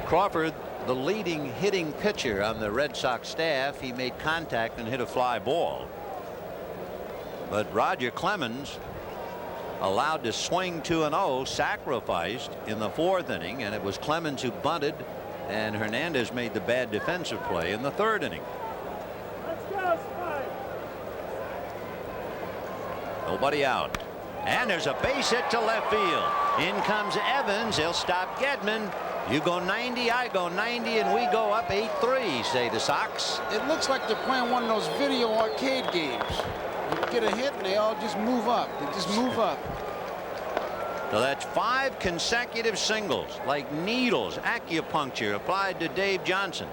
Crawford, the leading hitting pitcher on the Red Sox staff, he made contact and hit a fly ball. But Roger Clemens allowed to swing 2-0, sacrificed in the 4th inning, and it was Clemens who bunted, and Hernandez made the bad defensive play in the 3rd inning. Nobody out, and there's a base hit to left field. In comes Evans. He'll stop Gedman. You go 90, I go 90, and we go up 8-3, say the Sox. It looks like they're playing one of those video arcade games. You get a hit and they all just move up. They just move up. So that's 5 consecutive singles, like needles, acupuncture applied to Dave Johnson,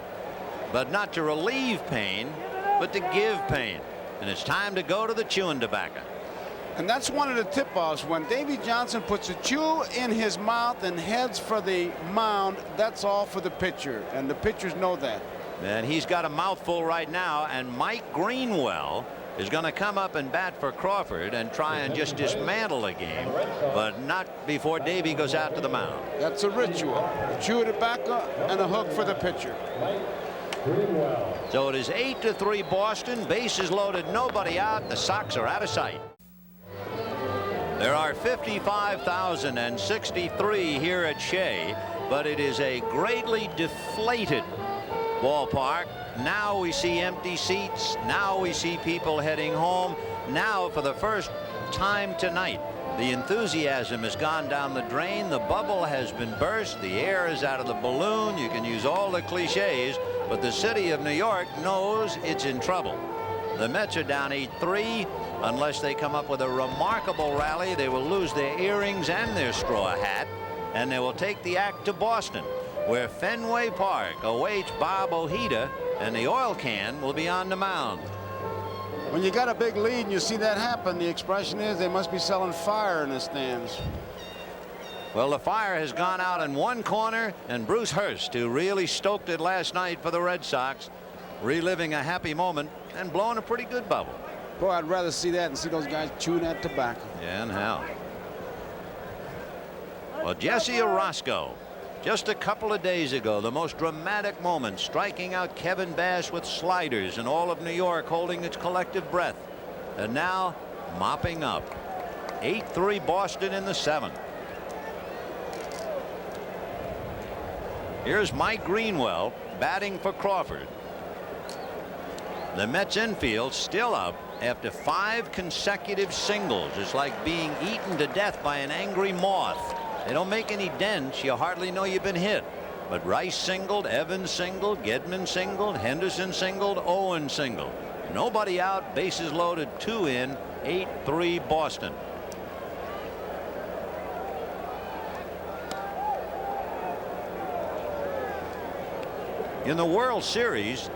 but not to relieve pain, but to give pain. And it's time to go to the chewing tobacco. And that's one of the tip-offs. When Davey Johnson puts a chew in his mouth and heads for the mound, that's all for the pitcher, and the pitchers know that. And he's got a mouthful right now, and Mike Greenwell is going to come up and bat for Crawford and try and just dismantle the game, but not before Davey goes out to the mound. That's a ritual. A chew of tobacco and a hook for the pitcher. So it is 8-3 Boston. Bases loaded, nobody out. The Sox are out of sight. There are 55,063 here at Shea, but it is a greatly deflated ballpark. Now we see empty seats. Now we see people heading home. Now, for the first time tonight, the enthusiasm has gone down the drain. The bubble has been burst. The air is out of the balloon. You can use all the cliches, but the city of New York knows it's in trouble. The Mets are down 8-3. Unless they come up with a remarkable rally, they will lose their earrings and their straw hat, and they will take the act to Boston, where Fenway Park awaits Bob Ojeda, and the oil can will be on the mound. When you got a big lead and you see that happen, the expression is they must be selling fire in the stands. Well, the fire has gone out in one corner, and Bruce Hurst, who really stoked it last night for the Red Sox, reliving a happy moment and blowing a pretty good bubble. Boy, I'd rather see that and see those guys chewing that tobacco. Yeah, and how? Well, Jesse Orosco, just a couple of days ago, the most dramatic moment, striking out Kevin Bass with sliders, and all of New York holding its collective breath. And now mopping up. 8-3 Boston in the 7th. Here's Mike Greenwell batting for Crawford. The Mets infield still up after 5 consecutive singles. It's like being eaten to death by an angry moth. They don't make any dents. You hardly know you've been hit. But Rice singled, Evans singled, Gedman singled, Henderson singled, Owen singled. Nobody out, bases loaded, 2 in, 8-3 Boston. In the World Series,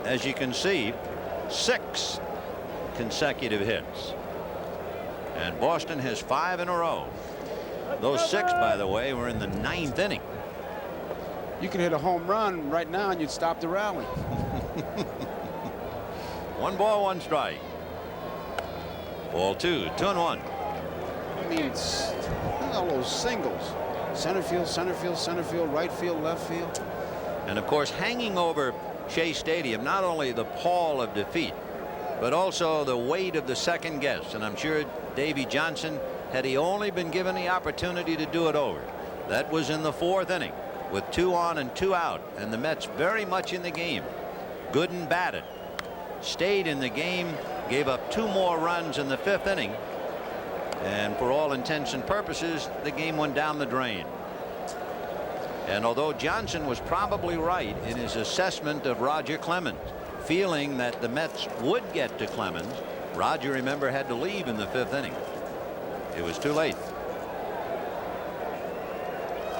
as you can see, 6 consecutive hits, and Boston has 5 in a row. Those 6, by the way, were in the 9th inning. You could hit a home run right now and you'd stop the rally. 1 ball, 1 strike. Ball 2, 2-1. I mean, look at all those singles. Center field, center field, center field, right field, left field. And of course, hanging over Shea Stadium, not only the pall of defeat, but also the weight of the second guess. And I'm sure Davey Johnson, had he only been given the opportunity to do it over, that was in the 4th inning with 2 on and 2 out, and the Mets very much in the game. Gooden batted, stayed in the game, gave up 2 more runs in the 5th inning, and for all intents and purposes, the game went down the drain. And although Johnson was probably right in his assessment of Roger Clemens, feeling that the Mets would get to Clemens, Roger, remember, had to leave in the 5th inning. It was too late.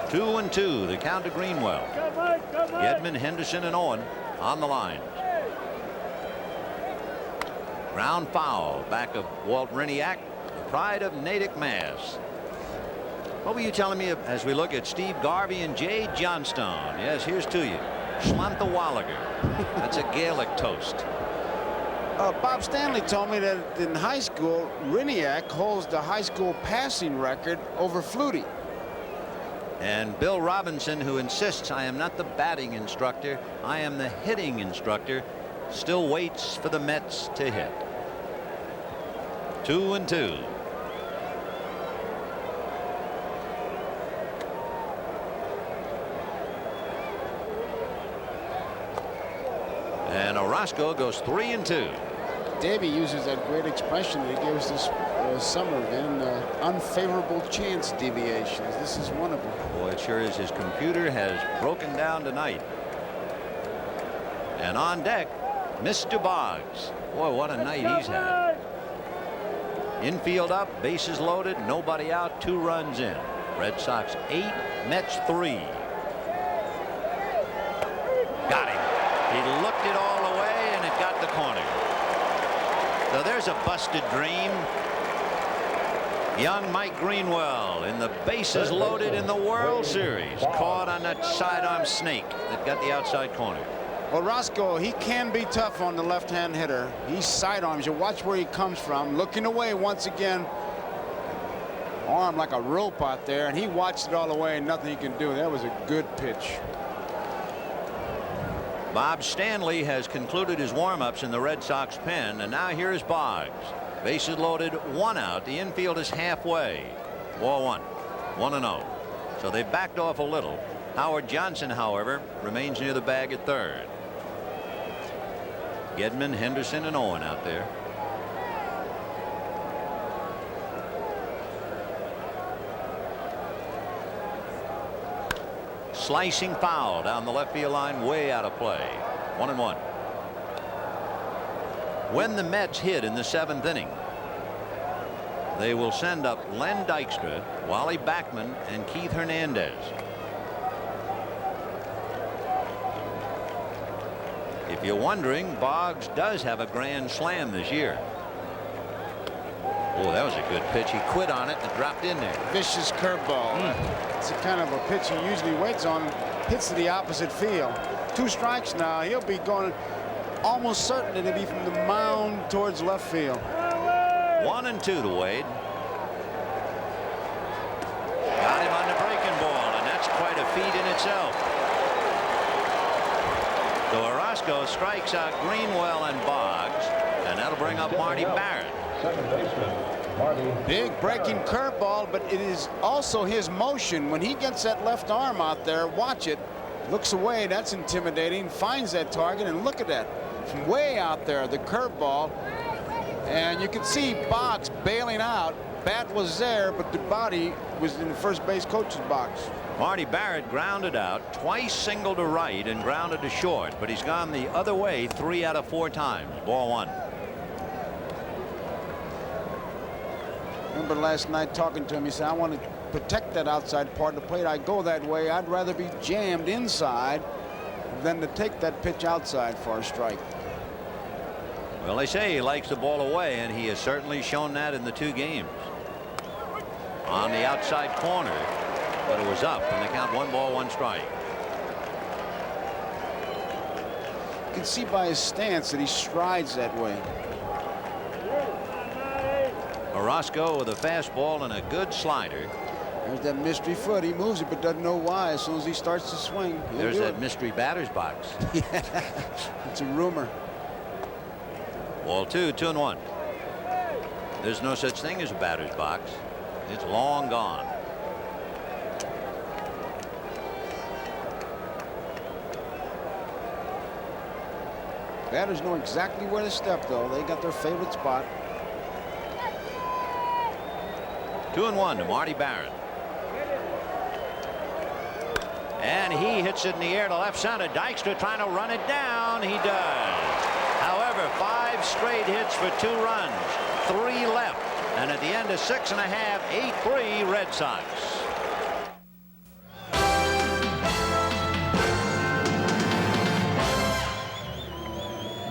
2-2, the count to Greenwell. Gedman, Henderson, and Owen on the line. Ground foul back of Walt Hriniak, the pride of Natick, Mass. What were you telling me as we look at Steve Garvey and Jay Johnstone? Yes, here's to you. Schlanthawallager. That's a Gaelic toast. Bob Stanley told me that in high school, Hriniak holds the high school passing record over Flutie. And Bill Robinson, who insists I am not the batting instructor, I am the hitting instructor, still waits for the Mets to hit. 2-2. And Orozco goes 3-2. Davey uses that great expression that he gave us this summer, Vin, unfavorable chance deviations. This is one of them. Boy, it sure is. His computer has broken down tonight. And on deck, Mr. Boggs. Boy, what a night he's had. Infield up, bases loaded, nobody out, 2 runs in. Red Sox 8, Mets 3. Got him. He looked it all the way, and it got the corner. So there's a busted dream. Young Mike Greenwell in the bases loaded in the World Series, caught on that sidearm snake that got the outside corner. Well, Roscoe, he can be tough on the left-hand hitter. He sidearms you. Watch where he comes from. Looking away once again. Arm like a rope out there, and he watched it all the way, and nothing he can do. That was a good pitch. Bob Stanley has concluded his warm-ups in the Red Sox pen, and now here's Boggs. Bases loaded, 1 out. The infield is halfway. Ball 1. 1-0. So they backed off a little. Howard Johnson, however, remains near the bag at third. Gedman, Henderson, and Owen out there. Slicing foul down the left field line, way out of play. 1-1. When the Mets hit in the 7th inning, they will send up Len Dykstra, Wally Backman, and Keith Hernandez. If you're wondering, Boggs does have a grand slam this year. Oh, that was a good pitch. He quit on it and dropped in there. Vicious curveball. It's the kind of a pitch he usually waits on. Hits to the opposite field. 2 strikes now. He'll be going almost certain to be from the mound towards left field. 1-2 to Wade. Got him on the breaking ball, and that's quite a feat in itself. So Orozco strikes out Greenwell and Boggs, and that'll bring up Marty Barrett. Second baseman, Marty. Big breaking curveball, but it is also his motion. When he gets that left arm out there, watch it. Looks away. That's intimidating. Finds that target, and look at that. From way out there, the curveball. And you can see Boggs bailing out. Bat was there, but the body was in the first base coach's box. Marty Barrett grounded out, twice singled to right and grounded to short, but he's gone the other way 3 out of 4 times. Ball 1. Remember last night talking to him, he said, I want to protect that outside part of the plate. I go that way. I'd rather be jammed inside than to take that pitch outside for a strike. Well, they say he likes the ball away, and he has certainly shown that in the 2 games. On the outside corner, but it was up, and they count 1 ball, 1 strike. You can see by his stance that he strides that way. Orozco with a fastball and a good slider. There's that mystery foot. He moves it but doesn't know why. As soon as he starts to swing, there's that mystery batter's box. Yeah, it's a rumor. Ball 2, 2-1. There's no such thing as a batter's box. It's long gone. Batters know exactly where to step, though. They got their favorite spot. 2-1 to Marty Barrett. And he hits it in the air to left center. Dykstra trying to run it down. He does. However, 5 straight hits for 2 runs. 3 left. And at the end of 6 1/2, 8-3 Red Sox.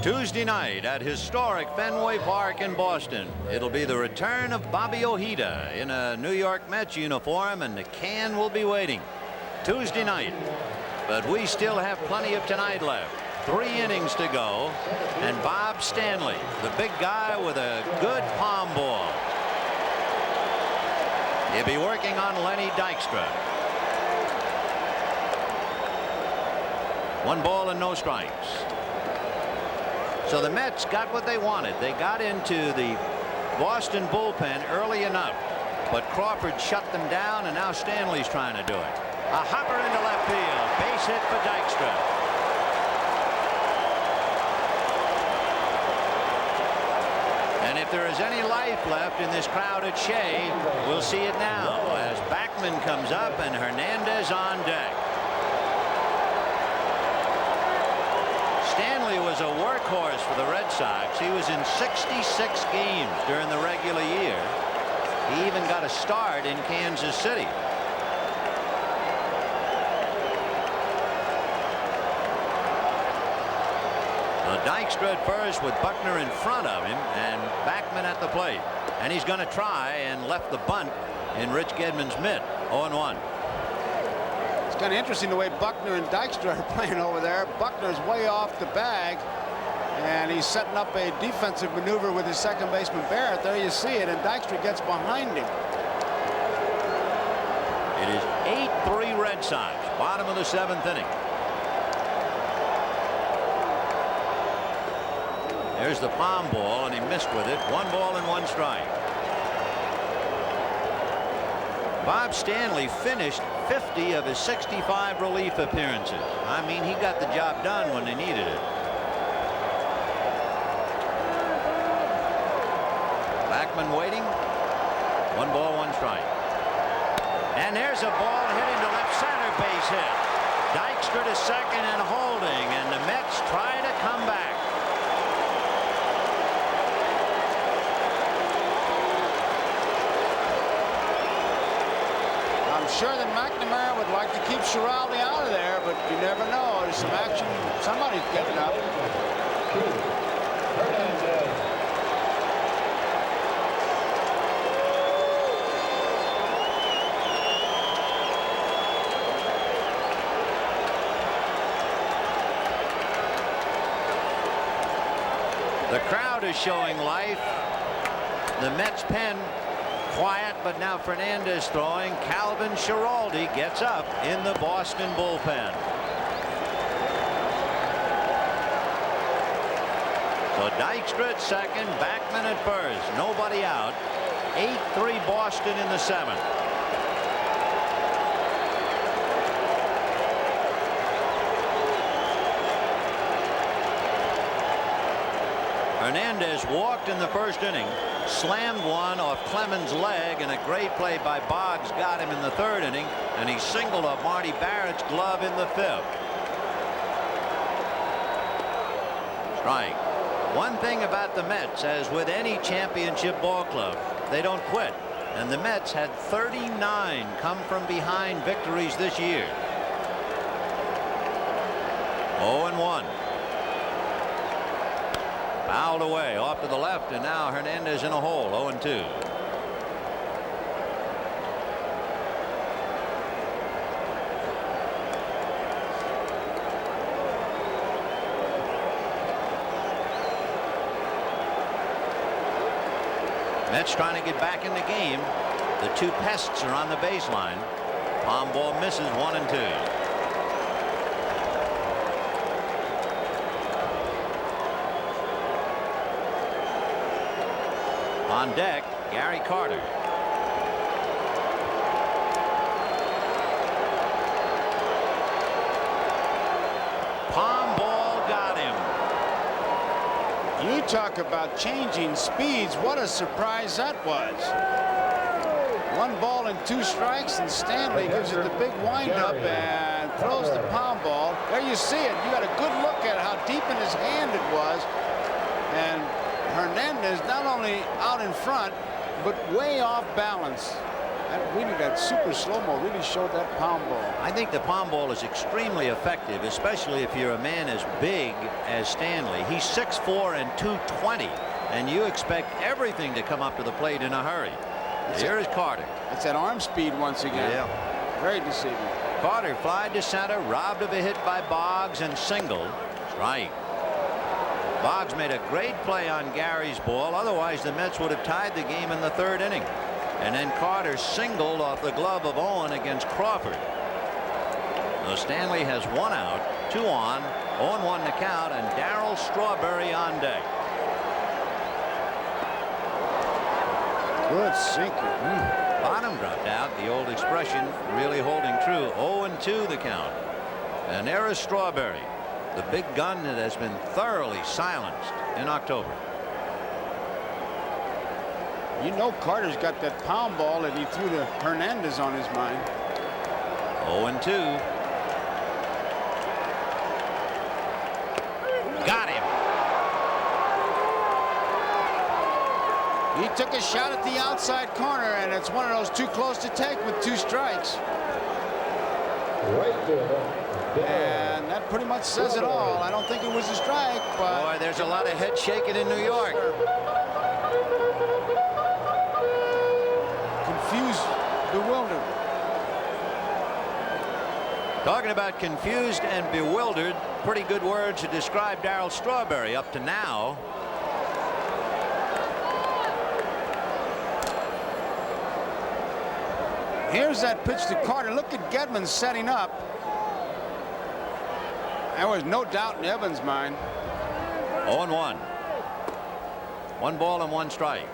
Tuesday night at historic Fenway Park in Boston. It'll be the return of Bobby Ojeda in a New York Mets uniform, and the can will be waiting. Tuesday night. But we still have plenty of tonight left. 3 innings to go. And Bob Stanley, the big guy with a good palm ball. He'll be working on Lenny Dykstra. 1 ball and no strikes. So the Mets got what they wanted. They got into the Boston bullpen early enough, but Crawford shut them down, and now Stanley's trying to do it. A hopper into left field. Base hit for Dykstra. And if there is any life left in this crowd at Shea, we'll see it now as Backman comes up and Hernandez on deck. Stanley was a workhorse for the Red Sox. He was in 66 games during the regular year. He even got a start in Kansas City. Dykstra at first with Buckner in front of him and Backman at the plate. And he's going to try and left the bunt in Rich Gedman's mitt. 0-1. It's kind of interesting the way Buckner and Dykstra are playing over there. Buckner's way off the bag, and he's setting up a defensive maneuver with his second baseman Barrett. There you see it, and Dykstra gets behind him. It is 8-3 Red Sox, bottom of the 7th inning. There's the palm ball, and he missed with it. 1 ball and 1 strike. Bob Stanley finished 50 of his 65 relief appearances. I mean, he got the job done when they needed it. Backman waiting. 1 ball, 1 strike. And there's a ball hit into left center, base hit. Dykstra to second and holding, and the Mets try to come back. I'm sure that McNamara would like to keep Schiraldi out of there, but you never know. There's some action. Somebody's getting up. The crowd is showing life. The Mets pen quiet, but now Fernandez throwing. Calvin Schiraldi gets up in the Boston bullpen. So Dykstra at second, Backman at first, nobody out. 8-3 Boston in the 7th. Hernandez walked in the first inning, slammed one off Clemens' leg, and a great play by Boggs got him in the 3rd inning, and he singled up Marty Barrett's glove in the 5th. Strike. One thing about the Mets, as with any championship ball club, they don't quit, and the Mets had 39 come from behind victories this year. 0-1. Fouled away off to the left, and now Hernandez in a hole. 0-2. Mets trying to get back in the game. The 2 pests are on the baseline. Palm ball misses. 1-2. On deck, Gary Carter. Palm ball got him. You talk about changing speeds. What a surprise that was. 1 ball and 2 strikes, and Stanley gives it the big windup and throws the palm ball. There you see it. You got a good look at how deep in his hand it was. And Hernandez not only out in front, but way off balance. That super slow-mo really showed that palm ball. I think the palm ball is extremely effective, especially if you're a man as big as Stanley. He's 6'4" and 220, and you expect everything to come up to the plate in a hurry. Here is Carter. It's that arm speed once again. Yeah. Very deceiving. Carter flied to center, robbed of a hit by Boggs, and singled. Strike. Boggs made a great play on Gary's ball. Otherwise, the Mets would have tied the game in the 3rd inning. And then Carter singled off the glove of Owen against Crawford. So Stanley has 1 out, 2 on, 0-1 the count, and Darryl Strawberry on deck. Good sinker. Bottom dropped out. The old expression really holding true. 0-2 the count. And there is Strawberry, the big gun that has been thoroughly silenced in October. You know Carter's got that pound ball that he threw to Hernandez on his mind. 0-2. Got him. He took a shot at the outside corner, and it's one of those too close to take with 2 strikes. Right fielder, And that pretty much says it all. I don't think it was a strike, but Boy, there's a lot of head shaking in New York. Confused, bewildered. Talking about confused and bewildered, pretty good words to describe Darryl Strawberry up to now. Here's that pitch to Carter. Look at Gedman setting up. There was no doubt in Evans' mind. 0-1. 1 ball and 1 strike.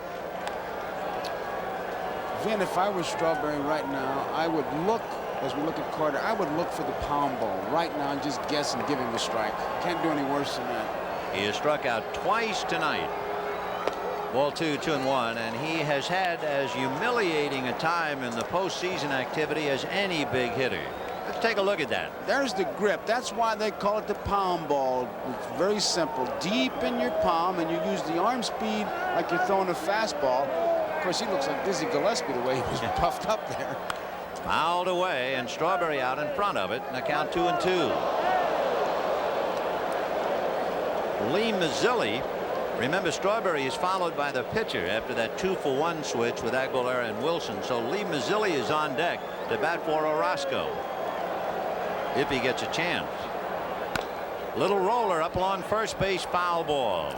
Vin, if I was Strawberry right now, I would look, as we look at Carter, I would look for the pound ball right now and just guess and give him a strike. Can't do any worse than that. He has struck out twice tonight. Ball 2, 2-1, and he has had as humiliating a time in the postseason activity as any big hitter. Let's take a look at that. There's the grip. That's why they call it the pound ball. It's very simple. Deep in your palm, and you use the arm speed like you're throwing a fastball. Of course, he looks like Dizzy Gillespie the way he was puffed up there. Fouled away, and Strawberry out in front of it, and the count 2-2. Lee Mazzilli. Remember, Strawberry is followed by the pitcher after that 2-for-1 switch with Aguilera and Wilson. So Lee Mazzilli is on deck to bat for Orozco if he gets a chance. Little roller up along first base, foul ball.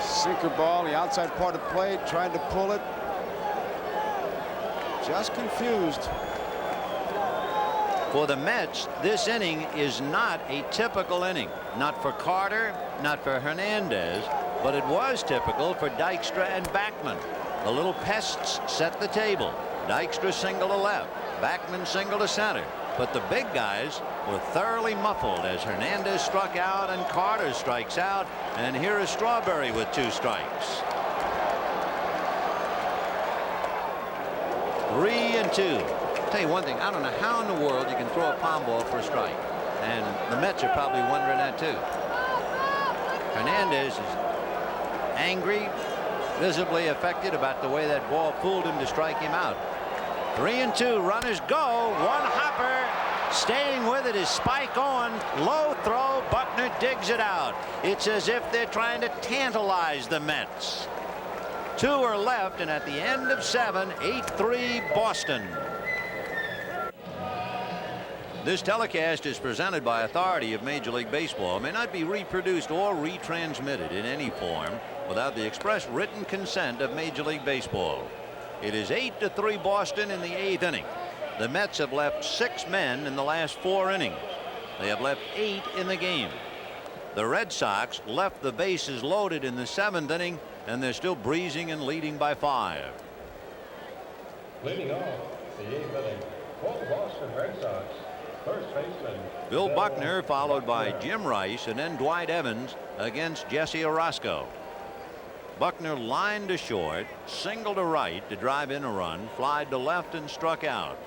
Sinker ball, the outside part of the plate, tried to pull it. Just confused. For the Mets, this inning is not a typical inning. Not for Carter, not for Hernandez, but it was typical for Dykstra and Backman. The little pests set the table. Dykstra single to left, Backman single to center. But the big guys were thoroughly muffled as Hernandez struck out and Carter strikes out. And here is Strawberry with 2 strikes. 3-2. Tell you one thing, I don't know how in the world you can throw a pound ball for a strike, and the Mets are probably wondering that too. Hernandez is angry, visibly affected about the way that ball fooled him to strike him out. 3-2, runners go. 1 hopper, staying with it is Spike on. Low throw, Buckner digs it out. It's as if they're trying to tantalize the Mets. 2 are left, and at the end of 7, 8-3 Boston. This telecast is presented by authority of Major League Baseball. It may not be reproduced or retransmitted in any form without the express written consent of Major League Baseball. It is 8-3 Boston in the 8th inning. The Mets have left 6 men in the last 4 innings. They have left 8 in the game. The Red Sox left the bases loaded in the 7th inning, and they're still breezing and leading by 5. leading off the 8th inning for the Boston Red Sox. First baseman Bill Buckner, followed by Jim Rice, and then Dwight Evans against Jesse Orozco. Buckner lined to short, single to right to drive in a run, flied to left and struck out.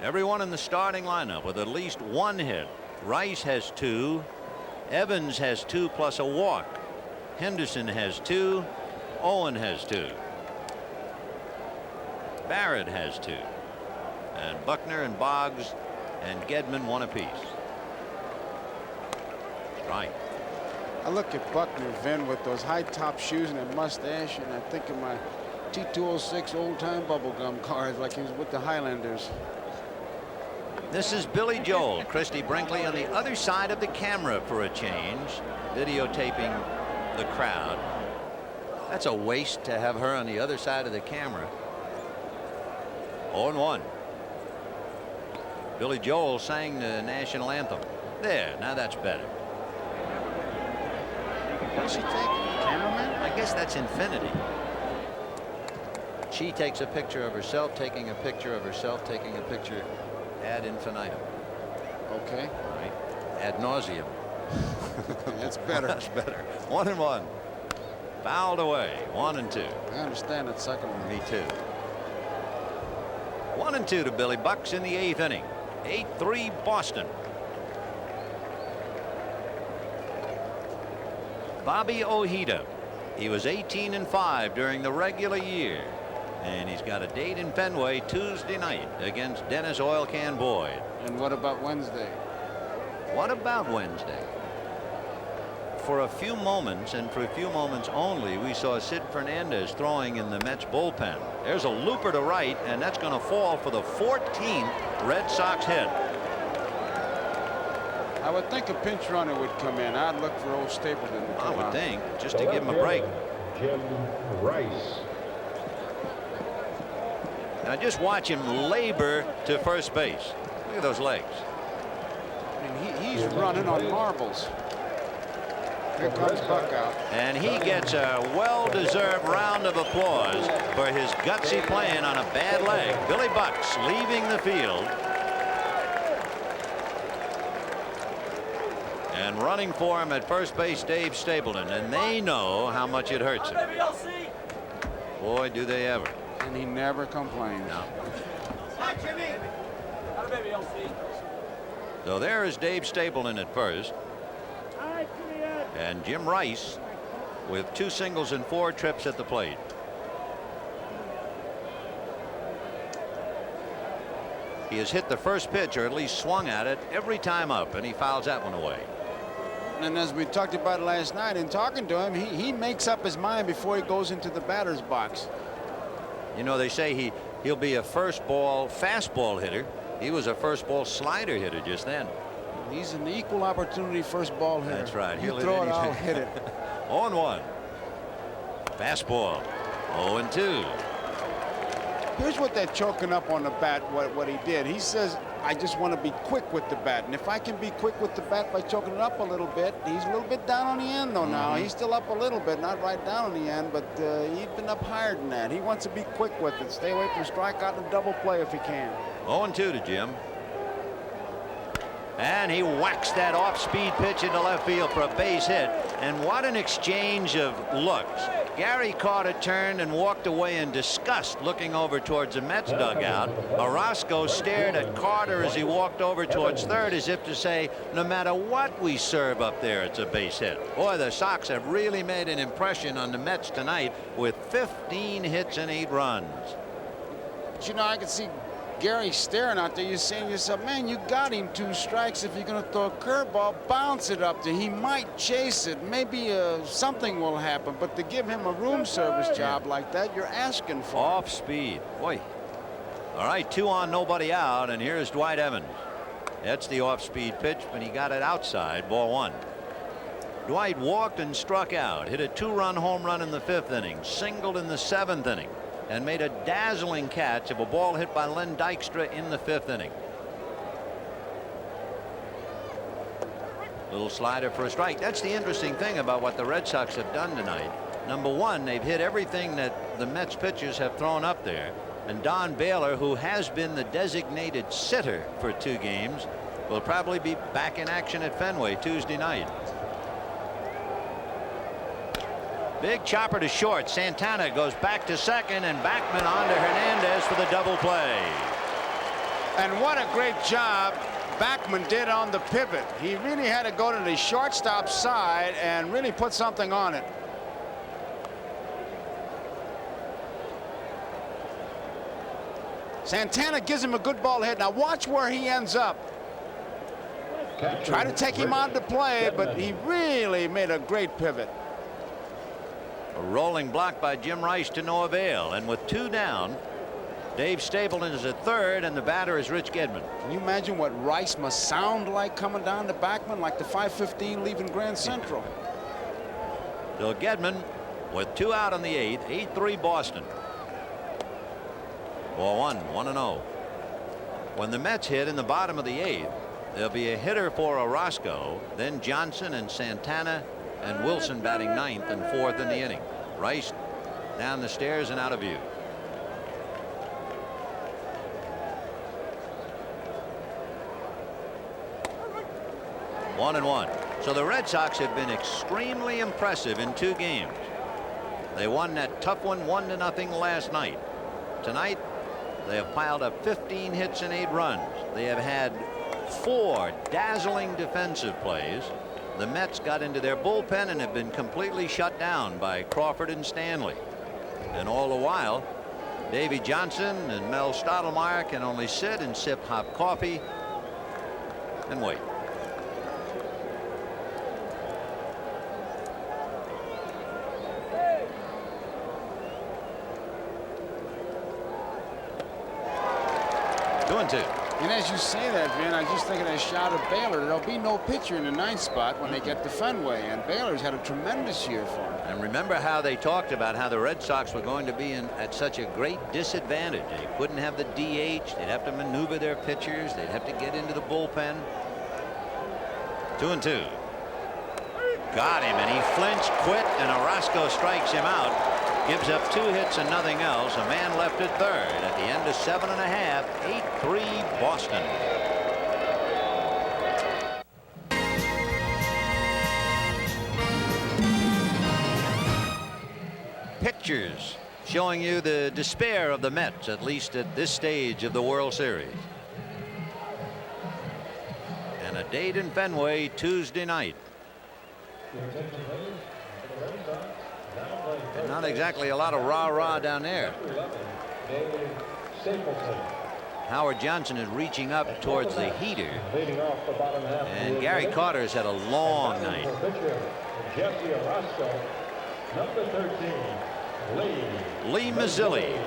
Everyone in the starting lineup with at least 1 hit. Rice has 2. Evans has 2 plus a walk. Henderson has 2. Owen has 2. Barrett has 2. And Buckner and Boggs and Gedman 1 apiece. Strike. I look at Buckner, Vin, with those high top shoes and that mustache, and I think of my T206 old time bubblegum cards like he was with the Highlanders. This is Billy Joel. Christy Brinkley on the other side of the camera for a change, videotaping the crowd. That's a waste to have her on the other side of the camera. 0-1. Billy Joel sang the national anthem. There, now that's better. What's she taking? Cameraman? I guess that's infinity. She takes a picture of herself, taking a picture of herself, taking a picture ad infinitum. Okay. Right? Ad nauseum. That's better. That's better. 1-1. Fouled away. 1-2. I understand that second one. Me too. 1-2 to Billy Bucks in the 8th inning. 8-3 Boston. Bobby Ojeda. He was 18-5 during the regular year. And he's got a date in Fenway Tuesday night against Dennis Oil Can Boyd. And what about Wednesday? What about Wednesday? For a few moments, and for a few moments only, we saw Sid Fernandez throwing in the Mets bullpen. There's a looper to right, and that's going to fall for the 14th Red Sox hit. I would think a pinch runner would come in. I'd look for old Stapleton to I come would out. think, just to give him a break. Jim Rice. Now just watch him labor to first base. Look at those legs. I mean, he's running on marbles. Here comes Buck out. And he gets a well-deserved round of applause for his gutsy playing on a bad leg. Billy Bucks leaving the field. And running for him at first base, Dave Stapleton. And they know how much it hurts him. Boy, do they ever. And he never complains. No. So there is Dave Stapleton at first. And Jim Rice with 2 singles and 4 trips at the plate. He has hit the first pitch, or at least swung at it, every time up, and he fouls that one away. And as we talked about last night in talking to him, he makes up his mind before he goes into the batter's box. You know, they say he'll be a first ball fastball hitter. He was a first ball slider hitter just then. He's an equal opportunity first ball hitter. That's right. You He'll hit throw it, I'll anything. hit it. 0-1. Fastball. 0-2. Here's what they're choking up on the bat, what he did. He says, I just want to be quick with the bat. And if I can be quick with the bat by choking it up a little bit, he's a little bit down on the end, though, now. He's still up a little bit, not right down on the end, but he's been up higher than that. He wants to be quick with it. Stay away from strikeout and double play if he can. 0-2 to Jim. And he whacks that off-speed pitch into left field for a base hit. And what an exchange of looks. Gary Carter turned and walked away in disgust, looking over towards the Mets dugout. Orozco stared at Carter as he walked over towards third, as if to say, no matter what we serve up there, it's a base hit. Boy, the Sox have really made an impression on the Mets tonight with 15 hits and 8 runs. But, you know, I can see Gary staring out there. You're saying to yourself, man, you got him 2 strikes. If you're going to throw a curveball, bounce it up there. He might chase it. Maybe something will happen. But to give him a room service job like that, you're asking for off speed. Boy. All right, 2 on, nobody out, and here's Dwight Evans. That's the off-speed pitch, but he got it outside. Ball 1. Dwight walked and struck out, hit a 2-run home run in the 5th inning, singled in the 7th inning, and made a dazzling catch of a ball hit by Len Dykstra in the 5th inning. Little slider for a strike. That's the interesting thing about what the Red Sox have done tonight. Number 1, they've hit everything that the Mets pitchers have thrown up there. And Don Baylor, who has been the designated sitter for 2 games, will probably be back in action at Fenway Tuesday night. Big chopper to short. Santana goes back to second, and Backman on to Hernandez for the double play. And what a great job Backman did on the pivot. He really had to go to the shortstop side and really put something on it. Santana gives him a good ball hit. Now watch where he ends up. Try to take him out to play, but he really made a great pivot. A rolling block by Jim Rice to no avail, and with 2 down, Dave Stapleton is at third, and the batter is Rich Gedman. Can you imagine what Rice must sound like coming down to Backman, like the 5:15 leaving Grand Central? So Gedman with 2 out in the 8th, 8-3 Boston. 4-1, 1-0. When the Mets hit in the bottom of the 8th, there'll be a hitter for Orozco, then Johnson and Santana and Wilson batting 9th and 4th in the inning. Rice down the stairs and out of view. One and one. So the Red Sox have been extremely impressive in 2 games. They won that tough one 1-0 last night. Tonight they have piled up 15 hits and 8 runs. They have had 4 dazzling defensive plays. The Mets got into their bullpen and have been completely shut down by Crawford and Stanley. And all the while, Davy Johnson and Mel Stottlemyre can only sit and sip hot coffee and wait. Two. And as you say that, Vin, I just think of that shot of Baylor. There'll be no pitcher in the 9th spot when they get to Fenway, and Baylor's had a tremendous year for him. And remember how they talked about how the Red Sox were going to be at such a great disadvantage. They couldn't have the DH. They'd have to maneuver their pitchers. They'd have to get into the bullpen. 2-2. Got him, and he flinched, quit, and Orozco strikes him out. Gives up 2 hits and nothing else. A man left at third at the end of 7 1/2. 8-3 Boston. Pictures showing you the despair of the Mets, at least at this stage of the World Series. And a date in Fenway Tuesday night. And not exactly a lot of rah-rah down there. Howard Johnson is reaching up towards the heater. And Gary Carter's had a long night. Jesse Orozco, number 13, Lee Mazzilli,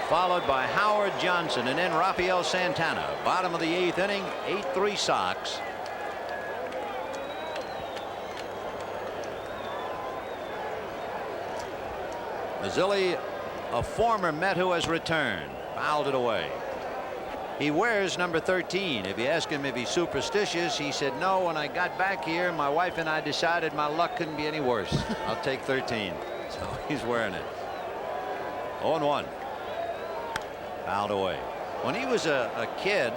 followed by Howard Johnson, and then Rafael Santana. Bottom of the 8th inning, 8-3 Sox. Mazzilli, a former Met who has returned, fouled it away. He wears number 13. If you ask him if he's superstitious, he said, no, when I got back here, my wife and I decided my luck couldn't be any worse. I'll take 13. So he's wearing it. 0-1. Fouled away. When he was a kid,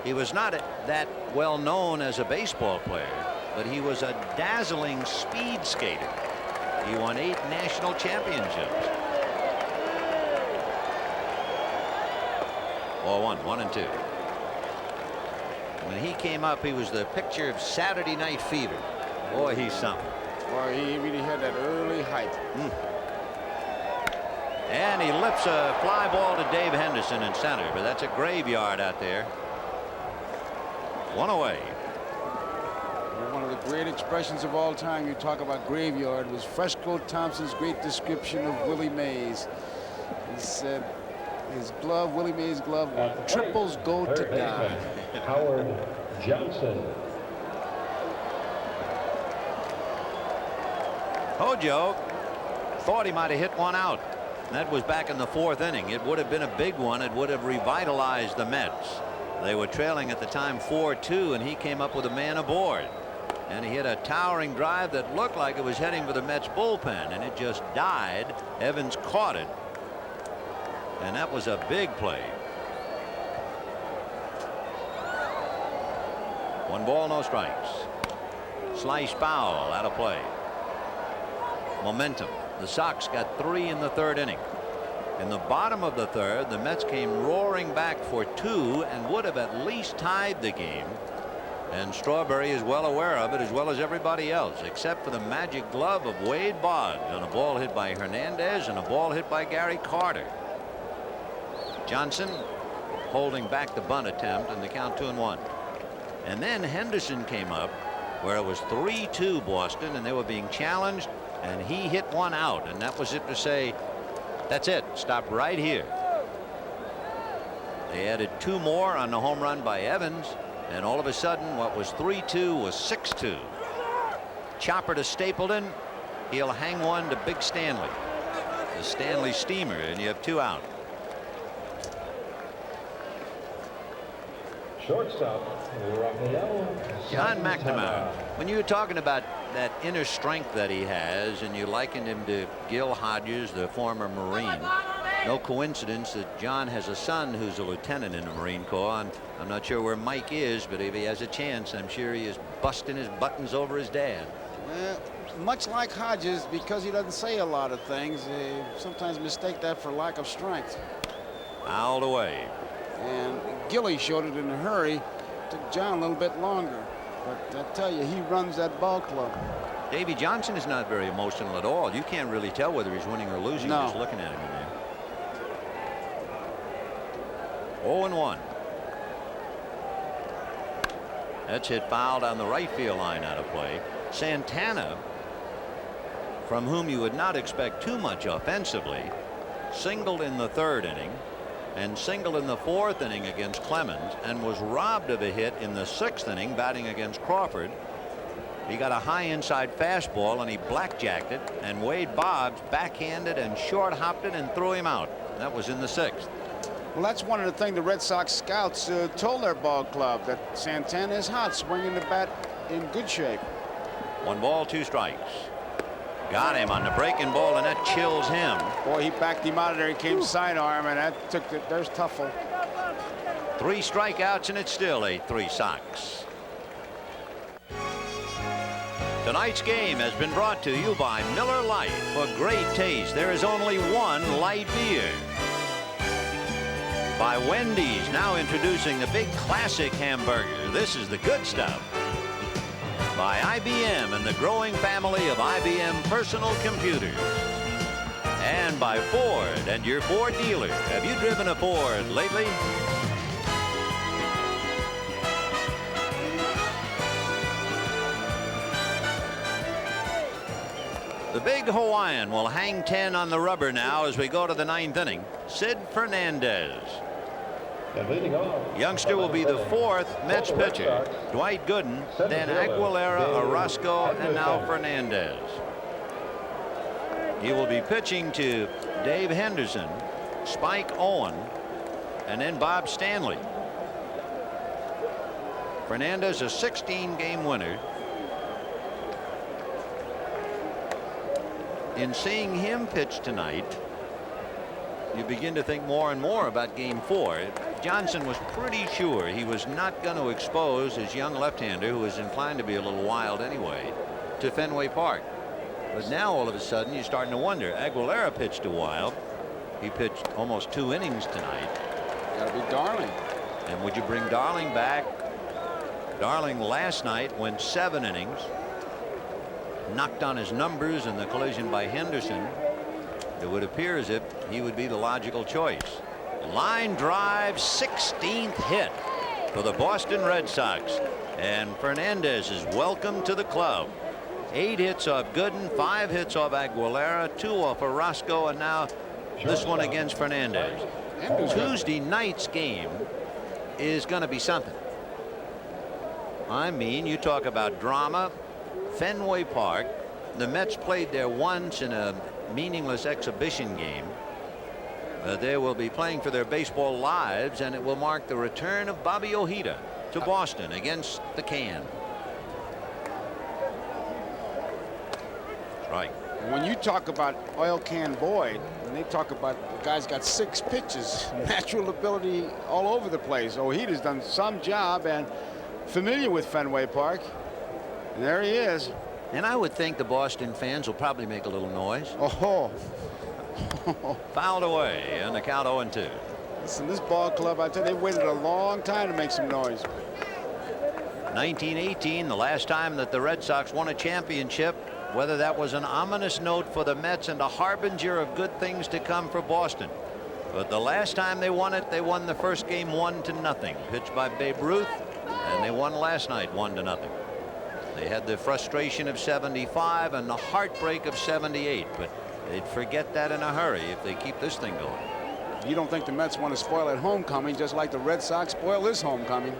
he was not that well known as a baseball player, but he was a dazzling speed skater. He won 8 national championships. 0-1, 1-2. When he came up, he was the picture of Saturday Night Fever. Boy, he's something. Boy, he really had that early height. And he lifts a fly ball to Dave Henderson in center, but that's a graveyard out there. 1 away. One of the great expressions of all time, you talk about graveyard, was Fresco Thompson's great description of Willie Mays. He said his glove, Willie Mays' glove, triples go to die. Howard Johnson. Hojo thought he might have hit one out. That was back in the 4th inning. It would have been a big one. It would have revitalized the Mets. They were trailing at the time 4-2, and he came up with a man aboard. And he hit a towering drive that looked like it was heading for the Mets bullpen, and it just died. Evans caught it. And that was a big play. 1 ball, no strikes. Slice foul, out of play. Momentum. The Sox got 3 in the 3rd inning. In the bottom of the 3rd, the Mets came roaring back for 2 and would have at least tied the game. And Strawberry is well aware of it, as well as everybody else, except for the magic glove of Wade Boggs on a ball hit by Hernandez and a ball hit by Gary Carter. Johnson holding back the bunt attempt, and the count 2-1. And then Henderson came up where it was 3-2 Boston, and they were being challenged, and he hit one out, and that was it to say, that's it, stop right here. They added 2 more on the home run by Evans, and all of a sudden what was 3-2 was 6-2. Chopper to Stapleton. He'll hang one to Big Stanley. The Stanley steamer, and you have 2 out. Shortstop, Rafael John McNamara. Santana. When you were talking about that inner strength that he has, and you likened him to Gil Hodges, the former Marine, no coincidence that John has a son who's a lieutenant in the Marine Corps. And I'm not sure where Mike is, but if he has a chance, I'm sure he is busting his buttons over his dad. Much like Hodges, because he doesn't say a lot of things, they sometimes mistake that for lack of strength. Fouled away. And Gilly showed it in a hurry. Took John a little bit longer. But I tell you, he runs that ball club. Davy Johnson is not very emotional at all. You can't really tell whether he's winning or losing No. just looking at him in there. 0-1. That's hit fouled on the right field line out of play. Santana, from whom you would not expect too much offensively, singled in the 3rd inning and singled in the 4th inning against Clemens, and was robbed of a hit in the 6th inning batting against Crawford. He got a high inside fastball and he blackjacked it, and Wade Boggs backhanded and short hopped it and threw him out. That was in the 6th. Well, that's one of the things the Red Sox scouts told their ball club, that Santana is hot, swinging the bat in good shape. 1 ball, 2 strikes. Got him on the breaking ball, and that chills him. Boy, he backed him out of there. He came sidearm, and that took the, there's Tuffle. 3 strikeouts, and it's still 8-3 Sox. Tonight's game has been brought to you by Miller Lite. For great taste, there is only one light beer. By Wendy's, now introducing the big classic hamburger. This is the good stuff. By IBM and the growing family of IBM personal computers. And by Ford and your Ford dealer. Have you driven a Ford lately? The big Hawaiian will hang 10 on the rubber now as we go to the 9th inning. Sid Fernandez. And leading off, Youngster will be the 4th Mets pitcher. Dwight Gooden, then Aguilera, Orozco, and now Fernandez. He will be pitching to Dave Henderson, Spike Owen, and then Bob Stanley. Fernandez, a 16-game winner. In seeing him pitch tonight, you begin to think more and more about Game 4. Johnson was pretty sure he was not going to expose his young left-hander, who was inclined to be a little wild anyway, to Fenway Park. But now all of a sudden you're starting to wonder. Aguilera pitched a while. He pitched almost 2 innings tonight. Got to be Darling. And would you bring Darling back? Darling last night went 7 innings. Knocked on his numbers in the collision by Henderson. It would appear as if he would be the logical choice. Line drive, 16th hit for the Boston Red Sox. And Fernandez is welcome to the club. 8 hits off Gooden, 5 hits off Aguilera, 2 off Orozco, and now this one against Fernandez. Tuesday night's game is going to be something. I mean, you talk about drama. Fenway Park. The Mets played there once in a meaningless exhibition game. They will be playing for their baseball lives, and it will mark the return of Bobby Ojeda to Boston against the Can. Right. When you talk about Oil Can Boyd, and they talk about the guy's got 6 pitches, natural ability all over the place. Ojeda's done some job and familiar with Fenway Park. And there he is. And I would think the Boston fans will probably make a little noise. Oh. Fouled away, and the count 0-2. Listen, this ball club, I tell you, they waited a long time to make some noise. 1918, the last time that the Red Sox won a championship. Whether that was an ominous note for the Mets and a harbinger of good things to come for Boston. But the last time they won it, they won the first game 1-0, pitched by Babe Ruth, and they won last night 1-0. They had the frustration of 75 and the heartbreak of 78, but they'd forget that in a hurry if they keep this thing going. You don't think the Mets want to spoil that homecoming just like the Red Sox spoil this homecoming.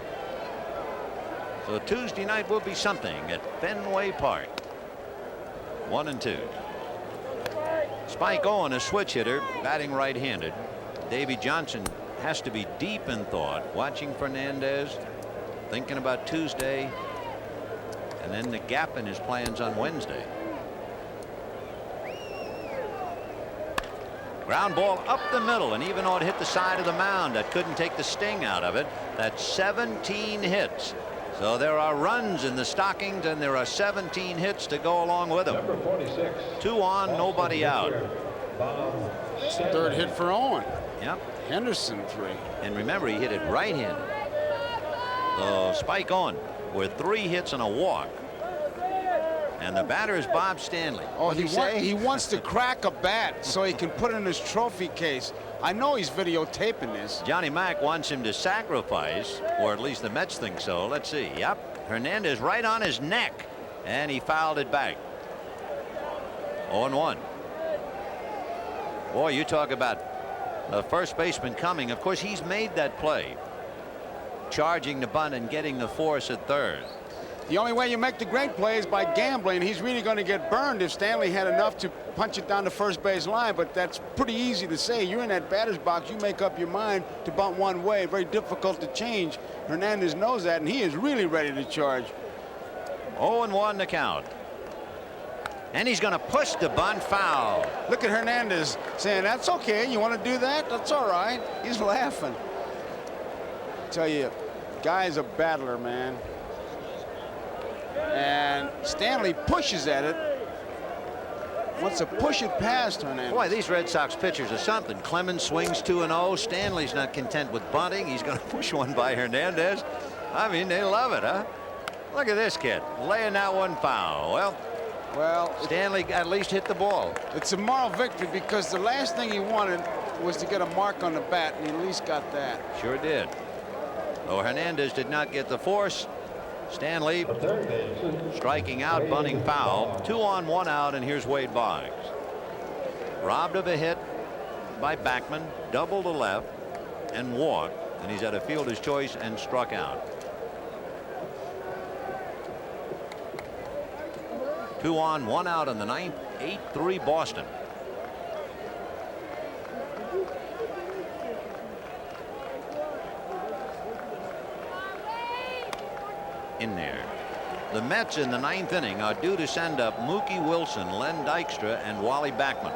So Tuesday night will be something at Fenway Park. 1-2. Spike Owen, a switch hitter, batting right-handed. Davy Johnson has to be deep in thought, watching Fernandez. thinking about Tuesday, and then the gap in his plans on Wednesday. Ground ball up the middle, and even though it hit the side of the mound, that couldn't take the sting out of it. That's 17 hits. So there are runs in the stockings, and there are 17 hits to go along with them. Number 46. 2 on, nobody out. Bob Third hit for Owen. Yep. Henderson 3. And remember, he hit it right-handed. So Spike Owen with 3 hits and a walk. And the batter is Bob Stanley. Oh, What'd he wants to crack a bat so he can put it in his trophy case. I know he's videotaping this. Johnny Mack wants him to sacrifice, or at least the Mets think so. Let's see. Yep. Hernandez right on his neck, and he fouled it back. 0-1. Boy, you talk about the first baseman coming. Of course, he's made that play, charging the bunt and getting the force at third. The only way you make the great play is by gambling. He's really going to get burned if Stanley had enough to punch it down the first base line, but that's pretty easy to say. You're in that batter's box. You make up your mind to bunt one way. Very difficult to change. Hernandez knows that, and he is really ready to charge. 0-1 the count. And he's going to push the bunt foul. Look at Hernandez saying, that's okay. You want to do that? That's all right. He's laughing. Tell you, guy's a battler, man. And Stanley pushes at it. Wants to push it past Hernandez. Boy, these Red Sox pitchers are something. Clemens swings 2-0. Stanley's not content with bunting. He's going to push one by Hernandez. I mean, they love it, huh? Look at this kid laying that one foul. Well, Stanley at least hit the ball. It's a moral victory because the last thing he wanted was to get a mark on the bat, and he at least got that. Sure did. Though Hernandez did not get the force, Stanley striking out, bunting foul. 2 on, 1 out, and here's Wade Boggs. Robbed of a hit by Backman, double to left, and walked, and he's at a fielder's choice and struck out. 2 on, 1 out in the ninth. 8-3 Boston. In there. The Mets in the ninth inning are due to send up Mookie Wilson, Len Dykstra, and Wally Backman.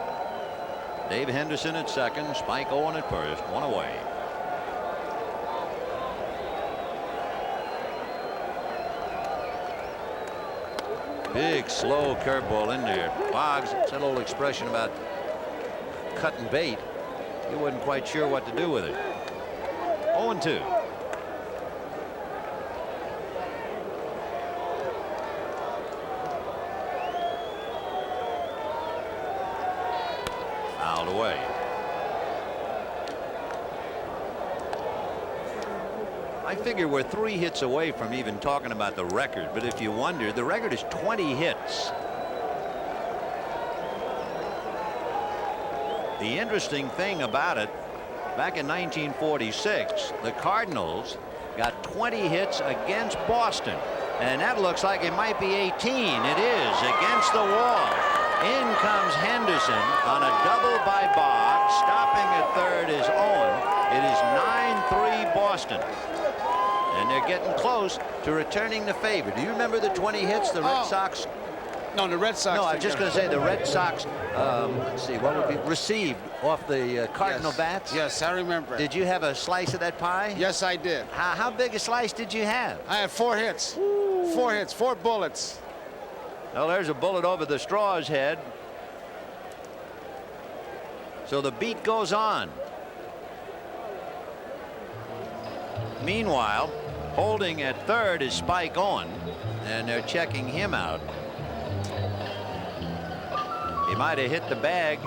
Dave Henderson at second, Spike Owen at first, 1 away. Big slow curveball in there. Boggs, it's that old expression about cutting bait. He wasn't quite sure what to do with it. 0-2. Fouled away. I figure we're 3 hits away from even talking about the record, but if you wonder, the record is 20 hits. The interesting thing about it, back in 1946, the Cardinals got 20 hits against Boston, and that looks like it might be 18. It is, against the wall. In comes Henderson on a double by Boggs. Stopping at third is Owen. It is 9-3 Boston. And they're getting close to returning the favor. Do you remember the 20 hits the Red Sox? No, the Red Sox. No, I was just going to say the Red Sox, let's see, what would be received off the Cardinal bats? Yes, I remember. Did you have a slice of that pie? Yes, I did. How big a slice did you have? I had 4 hits. 4 hits, 4 bullets. Well, there's a bullet over the Straw's head. So the beat goes on. Meanwhile, holding at third is Spike Owen, and they're checking him out. He might have hit the bag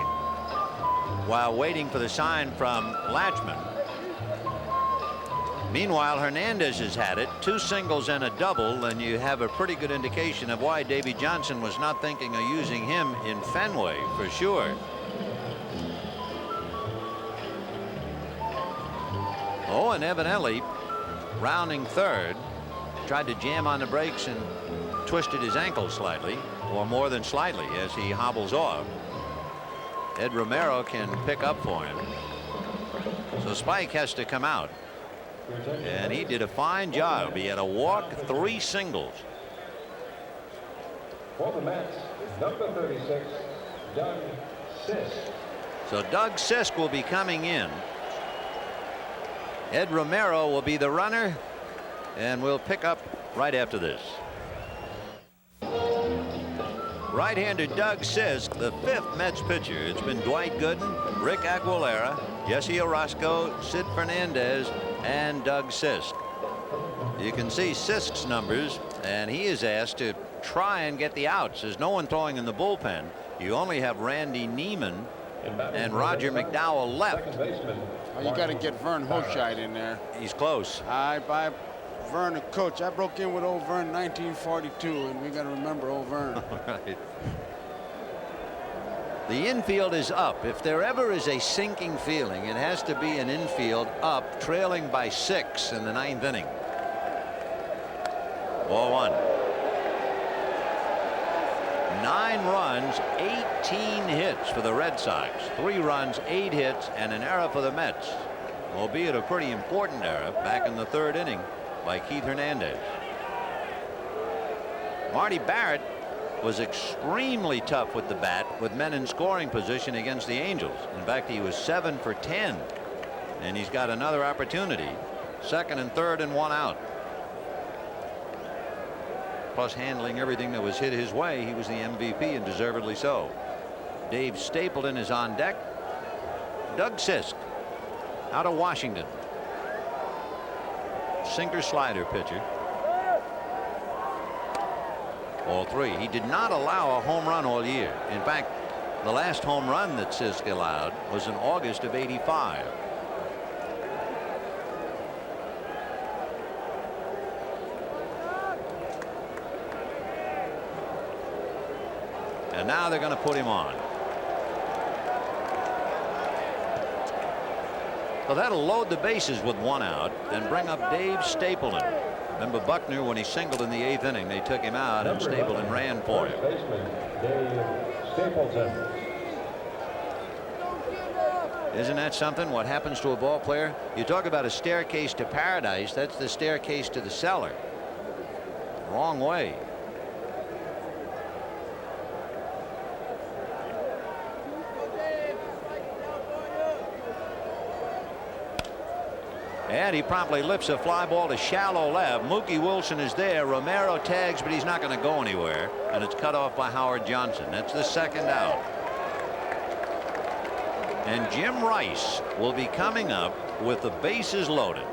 while waiting for the sign from Latchman. Meanwhile, Hernandez has had it, 2 singles and a double, and you have a pretty good indication of why Davy Johnson was not thinking of using him in Fenway for sure. Oh, and evidently rounding third, tried to jam on the brakes and twisted his ankle slightly, or more than slightly, as he hobbles off. Ed Romero can pick up for him. So Spike has to come out. And he did a fine job. He had a walk, 3 singles. For the Mets, number 36, Doug Sisk. So Doug Sisk will be coming in. Ed Romero will be the runner, and we'll pick up right after this. Right-hander Doug Sisk, the 5th Mets pitcher. It's been Dwight Gooden, Rick Aguilera, Jesse Orosco, Sid Fernandez, and Doug Sisk. You can see Sisk's numbers, and he is asked to try and get the outs. There's no one throwing in the bullpen. You only have Randy Neiman and Roger McDowell left. Oh, you got to get Vern Hochschild in there. He's close. By Vern, coach. I broke in with old Vern in 1942, and we got to remember old Vern. Right. The infield is up. If there ever is a sinking feeling, it has to be an infield up, trailing by 6 in the 9th inning. Ball 1. 9 runs, 18 hits for the Red Sox. 3 runs, 8 hits, and an error for the Mets, albeit a pretty important error back in the 3rd inning by Keith Hernandez. Marty Barrett was extremely tough with the bat with men in scoring position against the Angels. In fact, he was 7 for 10, and he's got another opportunity. 2nd and 3rd and 1 out. Plus handling everything that was hit his way. He was the MVP, and deservedly so. Dave Stapleton is on deck. Doug Sisk out of Washington. Sinker slider pitcher. All 3. He did not allow a home run all year. In fact, the last home run that Sisk allowed was in August of '85. And now they're going to put him on. So that'll load the bases with 1 out and bring up Dave Stapleton. Remember Buckner, when he singled in the 8th inning, they took him out and Stapleton ran for him. Dave Stapleton. Isn't that something? What happens to a ball player? You talk about a staircase to paradise. That's the staircase to the cellar. Wrong way. And he promptly lifts a fly ball to shallow left. Mookie Wilson is there. Romero tags, but he's not going to go anywhere. And it's cut off by Howard Johnson. That's the 2nd out. And Jim Rice will be coming up with the bases loaded.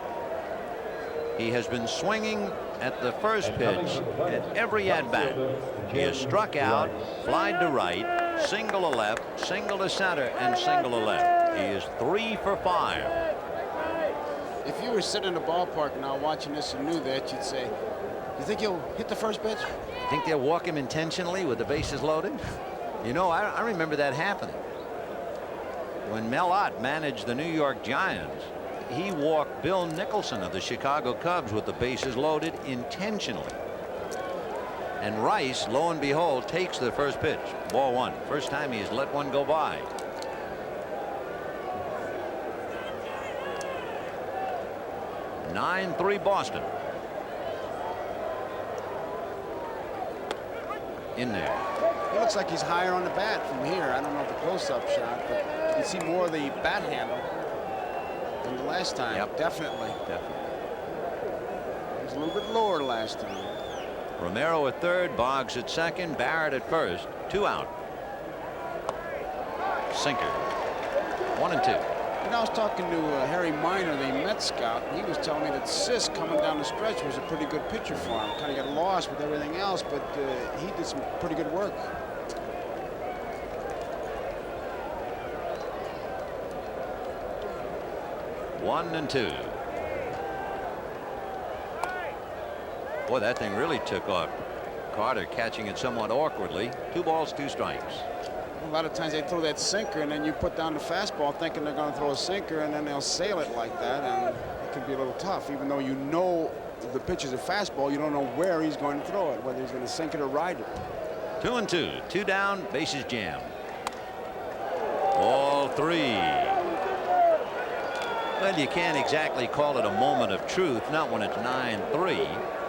He has been swinging at the first pitch at every at-bat. He has struck out, flied to right, single to left, single to center, and single to left. He is 3 for 5. If you were sitting in the ballpark now watching this and knew that, you'd say, you think he'll hit the first pitch? Think they'll walk him intentionally with the bases loaded? You know, I remember that happening. When Mel Ott managed the New York Giants, he walked Bill Nicholson of the Chicago Cubs with the bases loaded intentionally. And Rice, lo and behold, takes the first pitch. Ball 1. First time he has let one go by. (9-3) Boston. In there. He looks like he's higher on the bat from here. I don't know the close-up shot, but you can see more of the bat handle than the last time. Yep. Definitely. Definitely. He was a little bit lower last time. Romero at 3rd, Boggs at 2nd, Barrett at 1st. 2 out. Sinker. 1 and 2. You know, I was talking to Harry Minor, the Mets scout, and he was telling me that Sisk coming down the stretch was a pretty good pitcher for him. Kind of got lost with everything else, but he did some pretty good work. One and 2. Boy, that thing really took off. Carter catching it somewhat awkwardly. 2 balls, 2 strikes. A lot of times they throw that sinker, and then you put down the fastball thinking they're going to throw a sinker, and then they'll sail it like that, and it can be a little tough. Even though you know the pitch is a fastball, you don't know where he's going to throw it, whether he's going to sink it or ride it. 2 and 2. 2 down, bases jammed. Ball 3. Well, you can't exactly call it a moment of truth, not when it's 9-3.